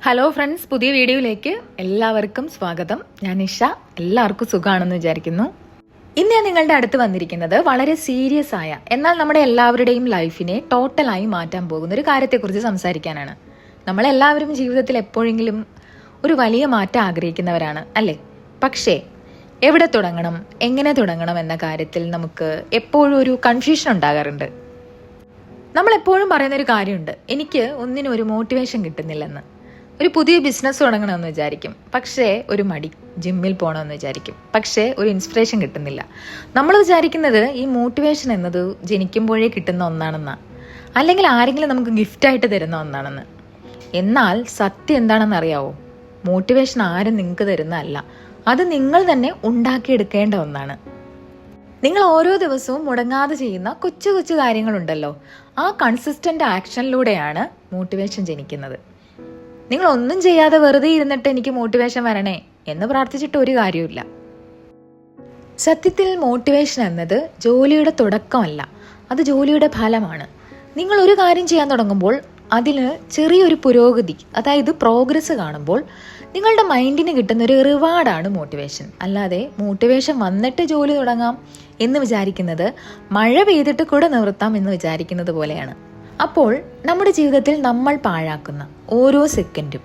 Hello friends, പുതിയ വീഡിയോയിലേക്ക് എല്ലാവർക്കും സ്വാഗതം. ഞാൻ നിഷ. എല്ലാവർക്കും സുഖമാണെന്ന് വിചാരിക്കുന്നു. ഇന്ന് ഞാൻ നിങ്ങളുടെ അടുത്ത് വന്നിരിക്കുന്നത് വളരെ സീരിയസ് ആയ എന്നാൽ നമ്മുടെ എല്ലാവരുടെയും ലൈഫിനെ ടോട്ടലായി മാറ്റാൻ പോകുന്ന ഒരു കാര്യത്തെക്കുറിച്ച് സംസാരിക്കാനാണ്. നമ്മളെല്ലാവരും ജീവിതത്തിൽ എപ്പോഴെങ്കിലും ഒരു വലിയ മാറ്റം ആഗ്രഹിക്കുന്നവരാണ് അല്ലേ? പക്ഷേ എവിടെ തുടങ്ങണം, എങ്ങനെ തുടങ്ങണം എന്ന കാര്യത്തിൽ നമുക്ക് എപ്പോഴും ഒരു കൺഫ്യൂഷൻ ഉണ്ടാകാറുണ്ട്. നമ്മളെപ്പോഴും പറയുന്നൊരു കാര്യമുണ്ട്, എനിക്ക് ഒന്നിനും ഒരു മോട്ടിവേഷൻ കിട്ടുന്നില്ലെന്ന്. ഒരു പുതിയ ബിസിനസ് തുടങ്ങണമെന്ന് വിചാരിക്കും, പക്ഷേ ഒരു മടി. ജിമ്മിൽ പോകണമെന്ന് വിചാരിക്കും, പക്ഷേ ഒരു ഇൻസ്പിറേഷൻ കിട്ടുന്നില്ല. നമ്മൾ വിചാരിക്കുന്നത് ഈ മോട്ടിവേഷൻ എന്നത് ജനിക്കുമ്പോഴേ കിട്ടുന്ന ഒന്നാണെന്നാണ്, അല്ലെങ്കിൽ ആരെങ്കിലും നമുക്ക് ഗിഫ്റ്റായിട്ട് തരുന്ന ഒന്നാണെന്ന്. എന്നാൽ സത്യം എന്താണെന്ന് അറിയാവോ? മോട്ടിവേഷൻ ആരും നിങ്ങൾക്ക് തരുന്നതല്ല, അത് നിങ്ങൾ തന്നെ ഉണ്ടാക്കിയെടുക്കേണ്ട ഒന്നാണ്. നിങ്ങൾ ഓരോ ദിവസവും മുടങ്ങാതെ ചെയ്യുന്ന കൊച്ചു കൊച്ചു കാര്യങ്ങളുണ്ടല്ലോ, ആ കൺസിസ്റ്റന്റ് ആക്ഷനിലൂടെയാണ് മോട്ടിവേഷൻ ജനിക്കുന്നത്. നിങ്ങൾ ഒന്നും ചെയ്യാതെ വെറുതെ ഇരുന്നിട്ട് എനിക്ക് മോട്ടിവേഷൻ വരണേ എന്ന് പ്രാർത്ഥിച്ചിട്ട് ഒരു കാര്യമില്ല. സത്യത്തിൽ മോട്ടിവേഷൻ എന്നത് ജോലിയുടെ തുടക്കമല്ല, അത് ജോലിയുടെ ഫലമാണ്. നിങ്ങൾ ഒരു കാര്യം ചെയ്യാൻ തുടങ്ങുമ്പോൾ അതിന് ചെറിയൊരു പുരോഗതി, അതായത് പ്രോഗ്രസ് കാണുമ്പോൾ നിങ്ങളുടെ മൈൻഡിന് കിട്ടുന്ന ഒരു റിവാർഡാണ് മോട്ടിവേഷൻ. അല്ലാതെ മോട്ടിവേഷൻ വന്നിട്ട് ജോലി തുടങ്ങാം എന്ന് വിചാരിക്കുന്നത് മഴ പെയ്തിട്ട് കൂടെ നിവർത്താം എന്ന് വിചാരിക്കുന്നത് പോലെയാണ്. അപ്പോൾ നമ്മുടെ ജീവിതത്തിൽ നമ്മൾ പാഴാക്കുന്ന ഓരോ സെക്കൻഡും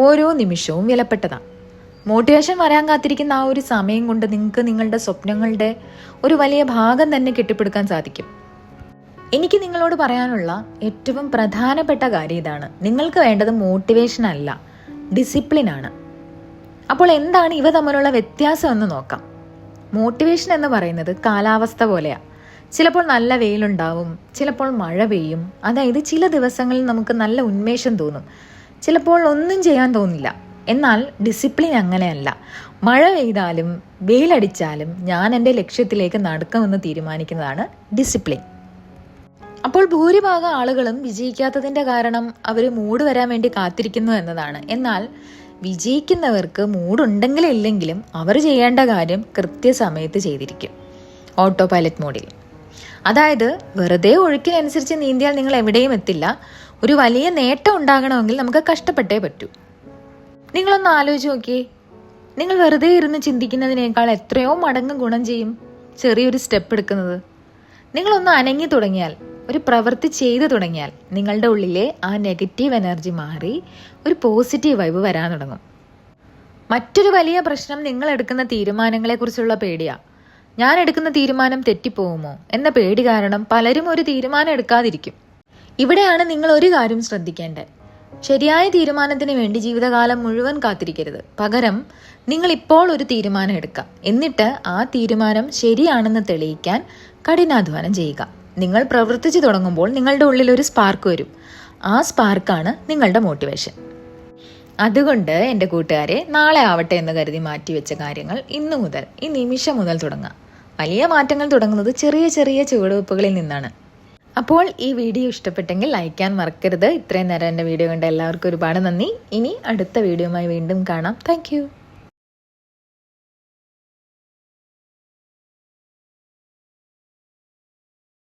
ഓരോ നിമിഷവും വിലപ്പെട്ടതാണ്. മോട്ടിവേഷൻ വരാൻ കാത്തിരിക്കുന്ന ആ ഒരു സമയം കൊണ്ട് നിങ്ങൾക്ക് നിങ്ങളുടെ സ്വപ്നങ്ങളുടെ ഒരു വലിയ ഭാഗം തന്നെ കെട്ടിപ്പടുക്കാൻ സാധിക്കും. എനിക്ക് നിങ്ങളോട് പറയാനുള്ള ഏറ്റവും പ്രധാനപ്പെട്ട കാര്യം ഇതാണ്: നിങ്ങൾക്ക് വേണ്ടത് മോട്ടിവേഷൻ അല്ല, ഡിസിപ്ലിൻ ആണ്. അപ്പോൾ എന്താണ് ഇവ തമ്മിലുള്ള വ്യത്യാസം എന്ന് നോക്കാം. മോട്ടിവേഷൻ എന്ന് പറയുന്നത് കാലാവസ്ഥ പോലെയാണ്. ചിലപ്പോൾ നല്ല വെയിലുണ്ടാവും, ചിലപ്പോൾ മഴ പെയ്യും. അതായത് ചില ദിവസങ്ങളിൽ നമുക്ക് നല്ല ഉന്മേഷം തോന്നും, ചിലപ്പോൾ ഒന്നും ചെയ്യാൻ തോന്നില്ല. എന്നാൽ ഡിസിപ്ലിൻ അങ്ങനെയല്ല. മഴ പെയ്താലും വെയിലടിച്ചാലും ഞാൻ എൻ്റെ ലക്ഷ്യത്തിലേക്ക് നടക്കുമെന്ന് തീരുമാനിക്കുന്നതാണ് ഡിസിപ്ലിൻ. അപ്പോൾ ഭൂരിഭാഗം ആളുകളും വിജയിക്കാത്തതിൻ്റെ കാരണം അവർ മൂഡ് വരാൻ വേണ്ടി കാത്തിരിക്കുന്നു എന്നതാണ്. എന്നാൽ വിജയിക്കുന്നവർക്ക് മൂഡുണ്ടെങ്കിലും ഇല്ലെങ്കിലും അവർ ചെയ്യേണ്ട കാര്യം കൃത്യസമയത്ത് ചെയ്തിരിക്കും, ഓട്ടോ പൈലറ്റ് മോഡിൽ. അതായത് വെറുതെ ഒഴുക്കിനനുസരിച്ച് നീന്തിയാൽ നിങ്ങൾ എവിടെയും എത്തില്ല. ഒരു വലിയ നേട്ടം ഉണ്ടാകണമെങ്കിൽ നമുക്ക് കഷ്ടപ്പെട്ടേ പറ്റൂ. നിങ്ങളൊന്ന് ആലോചിച്ച് നോക്കിയേ, നിങ്ങൾ വെറുതെ ഇരുന്ന് ചിന്തിക്കുന്നതിനേക്കാൾ എത്രയോ മടങ്ങ് ഗുണം ചെയ്യും ചെറിയൊരു സ്റ്റെപ്പ് എടുക്കുന്നത്. നിങ്ങളൊന്ന് അനങ്ങി തുടങ്ങിയാൽ, ഒരു പ്രവൃത്തി ചെയ്തു തുടങ്ങിയാൽ നിങ്ങളുടെ ഉള്ളിലെ ആ നെഗറ്റീവ് എനർജി മാറി ഒരു പോസിറ്റീവ് വൈബ് വരാൻ തുടങ്ങും. മറ്റൊരു വലിയ പ്രശ്നം നിങ്ങൾ എടുക്കുന്ന തീരുമാനങ്ങളെക്കുറിച്ചുള്ള പേടിയാണ്. ഞാൻ എടുക്കുന്ന തീരുമാനം തെറ്റിപ്പോകുമോ എന്ന പേടി കാരണം പലരും ഒരു തീരുമാനം എടുക്കാതിരിക്കും. ഇവിടെയാണ് നിങ്ങൾ ഒരു കാര്യം ശ്രദ്ധിക്കേണ്ടത്: ശരിയായ തീരുമാനത്തിന് വേണ്ടി ജീവിതകാലം മുഴുവൻ കാത്തിരിക്കരുത്. പകരം നിങ്ങൾ ഇപ്പോൾ ഒരു തീരുമാനം എടുക്കാം, എന്നിട്ട് ആ തീരുമാനം ശരിയാണെന്ന് തെളിയിക്കാൻ കഠിനാധ്വാനം ചെയ്യുക. നിങ്ങൾ പ്രവർത്തിച്ചു തുടങ്ങുമ്പോൾ നിങ്ങളുടെ ഉള്ളിൽ ഒരു സ്പാർക്ക് വരും. ആ സ്പാർക്കാണ് നിങ്ങളുടെ മോട്ടിവേഷൻ. അതുകൊണ്ട് എൻ്റെ കൂട്ടുകാരെ, നാളെ ആവട്ടെ എന്ന് കരുതി മാറ്റിവെച്ച കാര്യങ്ങൾ ഇന്നു മുതൽ, ഈ നിമിഷം മുതൽ തുടങ്ങാം. വലിയ മാറ്റങ്ങൾ തുടങ്ങുന്നത് ചെറിയ ചെറിയ ചുവടുവെപ്പുകളിൽ നിന്നാണ്. അപ്പോൾ ഈ വീഡിയോ ഇഷ്ടപ്പെട്ടെങ്കിൽ ലൈക്ക് ചെയ്യാൻ മറക്കരുത്. ഇത്രയും നേരം എൻ്റെ വീഡിയോ കണ്ട എല്ലാവർക്കും ഒരുപാട് നന്ദി. ഇനി അടുത്ത വീഡിയോയുമായി വീണ്ടും കാണാം. താങ്ക്